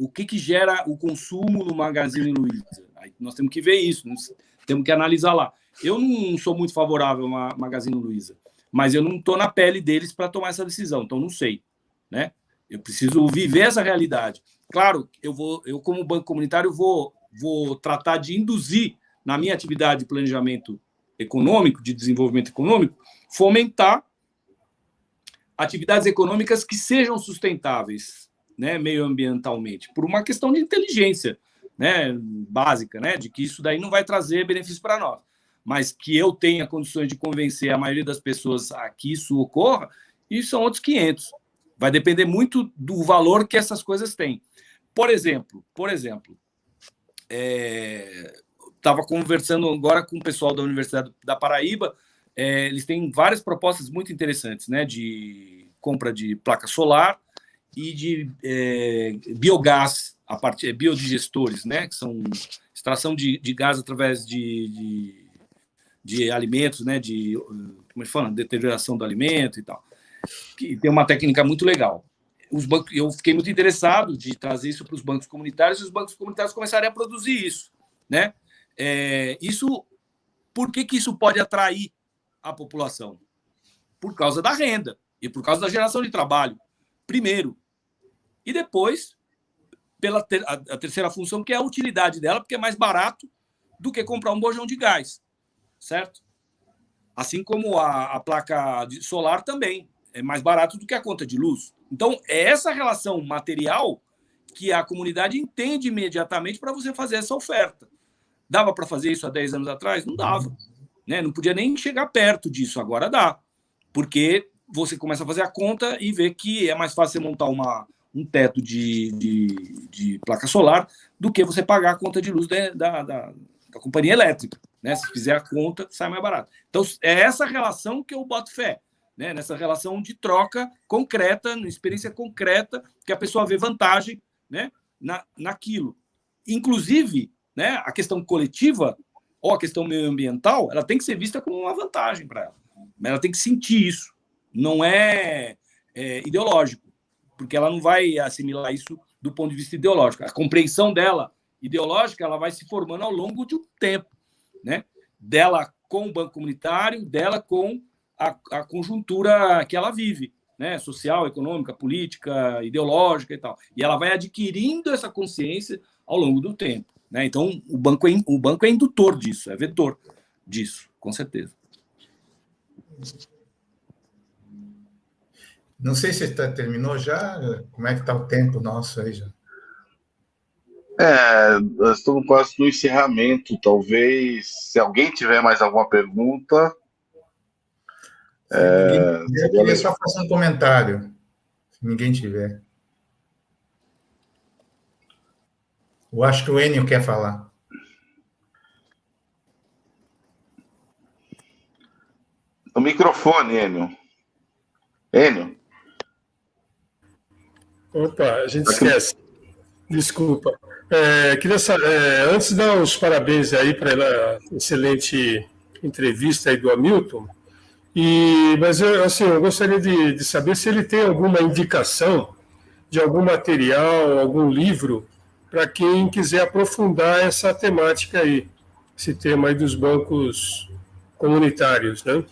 o consumo no Magazine Luiza? Aí nós temos que ver isso, temos que analisar lá. Eu não sou muito favorável a Magazine Luiza, mas eu não estou na pele deles para tomar essa decisão, então não sei, né? Eu preciso viver essa realidade. Claro, eu como banco comunitário vou tratar de induzir na minha atividade de planejamento econômico, de desenvolvimento econômico, fomentar atividades econômicas que sejam sustentáveis, né, meioambientalmente, por uma questão de inteligência, né, básica, né, de que isso daí não vai trazer benefício para nós, mas que eu tenha condições de convencer a maioria das pessoas a que isso ocorra, isso são outros 500. Vai depender muito do valor que essas coisas têm. Por exemplo, estava conversando agora com o pessoal da Universidade da Paraíba, eles têm várias propostas muito interessantes, né, de compra de placa solar e de biogás, a partir biodigestores, né, que são extração de gás através de alimentos, né, como é que fala? Deterioração do alimento e tal. Que tem uma técnica muito legal. Eu fiquei muito interessado de trazer isso para os bancos comunitários e os bancos comunitários começarem a produzir isso, né? Por que isso pode atrair a população? Por causa da renda e por causa da geração de trabalho, primeiro. E depois, pela a terceira função, que é a utilidade dela, porque é mais barato do que comprar um bojão de gás, certo? Assim como a placa solar também é mais barato do que a conta de luz. Então, é essa relação material que a comunidade entende imediatamente para você fazer essa oferta. Dava para fazer isso há 10 anos atrás? Não dava. Né? Não podia nem chegar perto disso. Agora dá. Porque você começa a fazer a conta e vê que é mais fácil você montar um teto de placa solar do que você pagar a conta de luz da companhia elétrica. Né? Se fizer a conta, sai mais barato. Então, é essa relação que eu boto fé. Né? Nessa relação de troca concreta, na experiência concreta, que a pessoa vê vantagem, né, naquilo. Inclusive, né, a questão coletiva ou a questão meioambiental, ela tem que ser vista como uma vantagem para ela. Ela tem que sentir isso. Não é ideológico, porque ela não vai assimilar isso do ponto de vista ideológico. A compreensão dela ideológica ela vai se formando ao longo de um tempo, né? Dela com o banco comunitário, dela com a conjuntura que ela vive, né? Social, econômica, política, ideológica e tal. E ela vai adquirindo essa consciência ao longo do tempo. Né? Então, o banco é indutor disso, é vetor disso, com certeza. Não sei se terminou já. Como é que está o tempo nosso aí já? Nós estamos quase no encerramento. Talvez, se alguém tiver mais alguma pergunta... Eu queria só fazer um comentário, se ninguém tiver. Eu acho que o Enio quer falar. O microfone, Enio. Enio? Opa, a gente esquece. Desculpa. Queria saber, antes de dar os parabéns aí para a excelente entrevista aí do Hamilton, Mas eu gostaria de saber se ele tem alguma indicação de algum material, algum livro, para quem quiser aprofundar essa temática aí, esse tema aí dos bancos comunitários, né?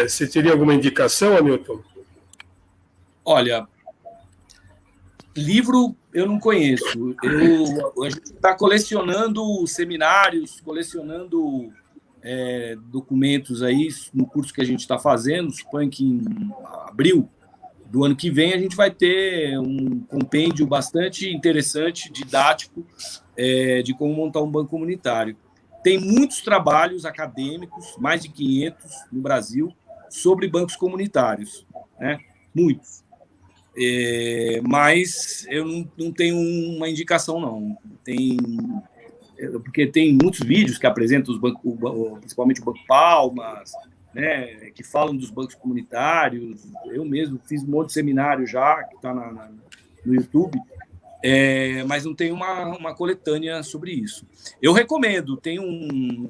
Você teria alguma indicação, Hamilton? Olha, livro eu não conheço. A gente está colecionando seminários, colecionando documentos aí no curso que a gente está fazendo. Suponho que em abril do ano que vem a gente vai ter um compêndio bastante interessante, didático, de como montar um banco comunitário. Tem muitos trabalhos acadêmicos, mais de 500 no Brasil, sobre bancos comunitários, né? Muitos. Mas eu não tenho uma indicação, não. Porque tem muitos vídeos que apresentam os bancos, principalmente o Banco Palmas, né, que falam dos bancos comunitários. Eu mesmo fiz um monte de seminário já, que está no YouTube, mas não tem uma coletânea sobre isso. Eu recomendo, tem um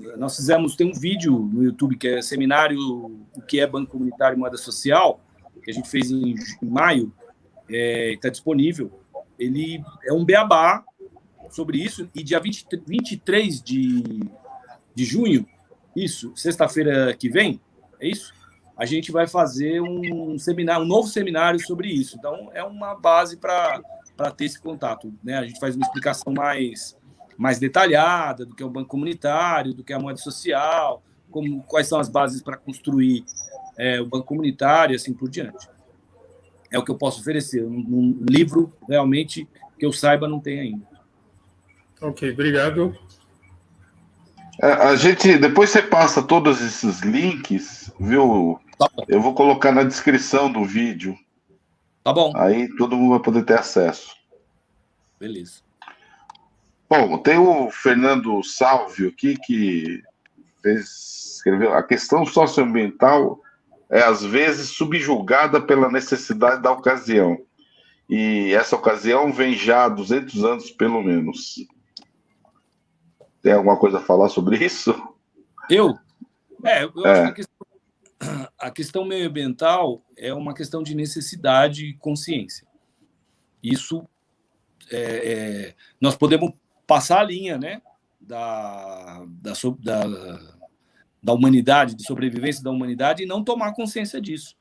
vídeo no YouTube que é seminário O que é Banco Comunitário e Moeda Social, que a gente fez em maio, está disponível. Ele é um beabá sobre isso, e dia 23 de junho, isso, sexta-feira que vem, é isso? A gente vai fazer um novo seminário sobre isso. Então, é uma base para ter esse contato, né? A gente faz uma explicação mais detalhada do que é o banco comunitário, do que é a moeda social, quais são as bases para construir o banco comunitário e assim por diante. É o que eu posso oferecer. Um livro, realmente, que eu saiba, não tem ainda. Ok, obrigado. A gente, depois você passa todos esses links, viu? Tá. Eu vou colocar na descrição do vídeo. Tá bom. Aí todo mundo vai poder ter acesso. Beleza. Bom, tem o Fernando Salvio aqui, que escreveu: a questão socioambiental é, às vezes, subjugada pela necessidade da ocasião. E essa ocasião vem já há 200 anos, pelo menos. Tem alguma coisa a falar sobre isso? Eu acho que a questão meioambiental é uma questão de necessidade e consciência. Isso, nós podemos passar a linha, né, da humanidade, de sobrevivência da humanidade, e não tomar consciência disso,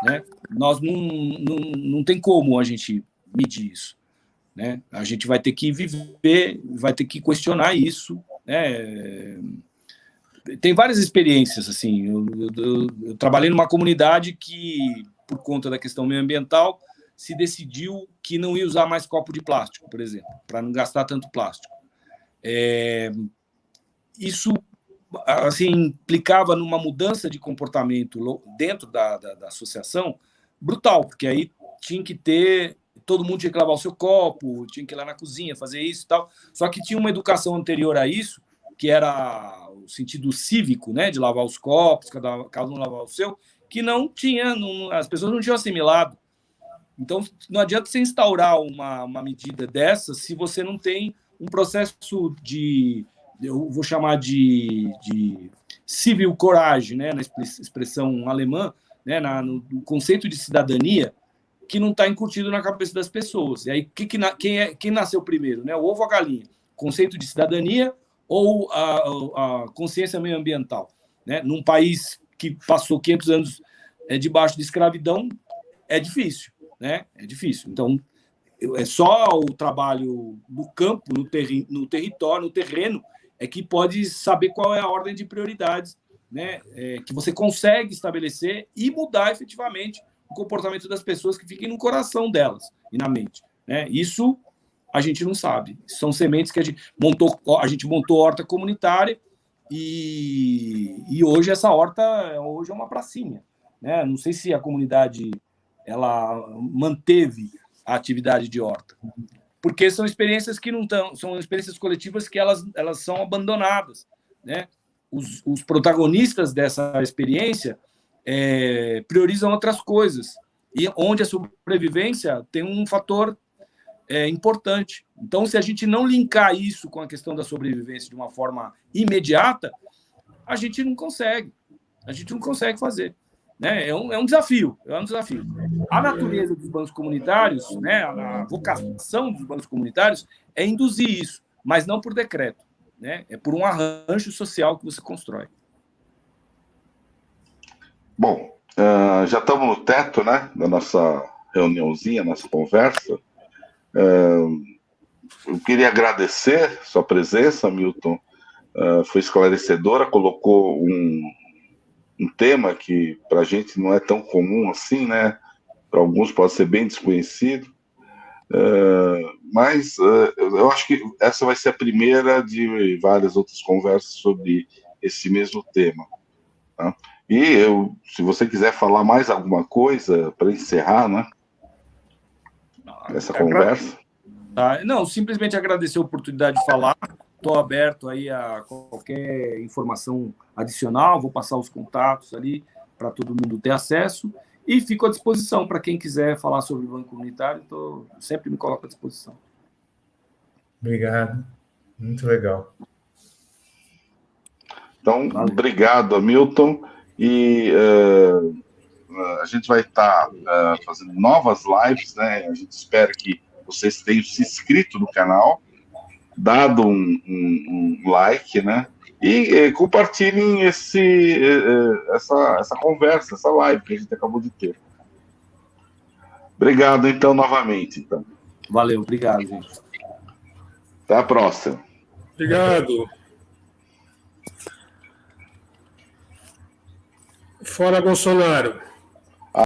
né? Nós não tem como a gente medir isso, né? A gente vai ter que viver, vai ter que questionar isso, né? Tem várias experiências, assim. Eu trabalhei numa comunidade que, por conta da questão meioambiental, se decidiu que não ia usar mais copo de plástico, por exemplo, para não gastar tanto plástico. Isso, assim, implicava numa mudança de comportamento dentro da associação brutal, porque aí tinha que ter... Todo mundo tinha que lavar o seu copo, tinha que ir lá na cozinha, fazer isso e tal. Só que tinha uma educação anterior a isso, que era o sentido cívico, né, de lavar os copos, cada um lavar o seu, que não tinha, as pessoas não tinham assimilado. Então, não adianta você instaurar uma medida dessa se você não tem um processo eu vou chamar de civil courage, né, na expressão alemã, né, no conceito de cidadania, que não está incutido na cabeça das pessoas. E aí, quem nasceu primeiro, né? O ovo ou a galinha? Conceito de cidadania ou a consciência meioambiental, né? Num país que passou 500 anos debaixo de escravidão, é difícil, né? É difícil. Então, é só o trabalho no campo, no território, no terreno, é que pode saber qual é a ordem de prioridades, né? Que você consegue estabelecer e mudar efetivamente o comportamento das pessoas, que fiquem no coração delas e na mente, né? Isso a gente não sabe. São sementes que a gente montou horta comunitária e hoje essa horta é uma pracinha, né? Não sei se a comunidade ela manteve a atividade de horta, porque são experiências que não estão, são experiências coletivas que elas são abandonadas, né? Os protagonistas dessa experiência priorizam outras coisas, e onde a sobrevivência tem um fator importante. Então, se a gente não linkar isso com a questão da sobrevivência de uma forma imediata, a gente não consegue, A gente não consegue fazer. Né? É um desafio, A natureza dos bancos comunitários, né, a vocação dos bancos comunitários é induzir isso, mas não por decreto, né? É por um arranjo social que você constrói. Bom, já estamos no teto, né, da nossa reuniãozinha, nossa conversa. Eu queria agradecer sua presença, Milton. Foi esclarecedora, colocou um tema que para a gente não é tão comum assim, né? Para alguns pode ser bem desconhecido, mas eu acho que essa vai ser a primeira de várias outras conversas sobre esse mesmo tema. Tá? E se você quiser falar mais alguma coisa para encerrar, né? Essa conversa. Não, simplesmente agradecer a oportunidade de falar. Estou aberto aí a qualquer informação adicional, vou passar os contatos ali para todo mundo ter acesso e fico à disposição para quem quiser falar sobre o banco comunitário, sempre me coloco à disposição. Obrigado, muito legal. Então, obrigado, Hamilton, e a gente vai estar fazendo novas lives, né? A gente espera que vocês tenham se inscrito no canal, dado um like, né? E compartilhem essa conversa, essa live que a gente acabou de ter. Obrigado, então, novamente. Então. Valeu, obrigado, gente. Até a próxima. Obrigado. Fora Bolsonaro.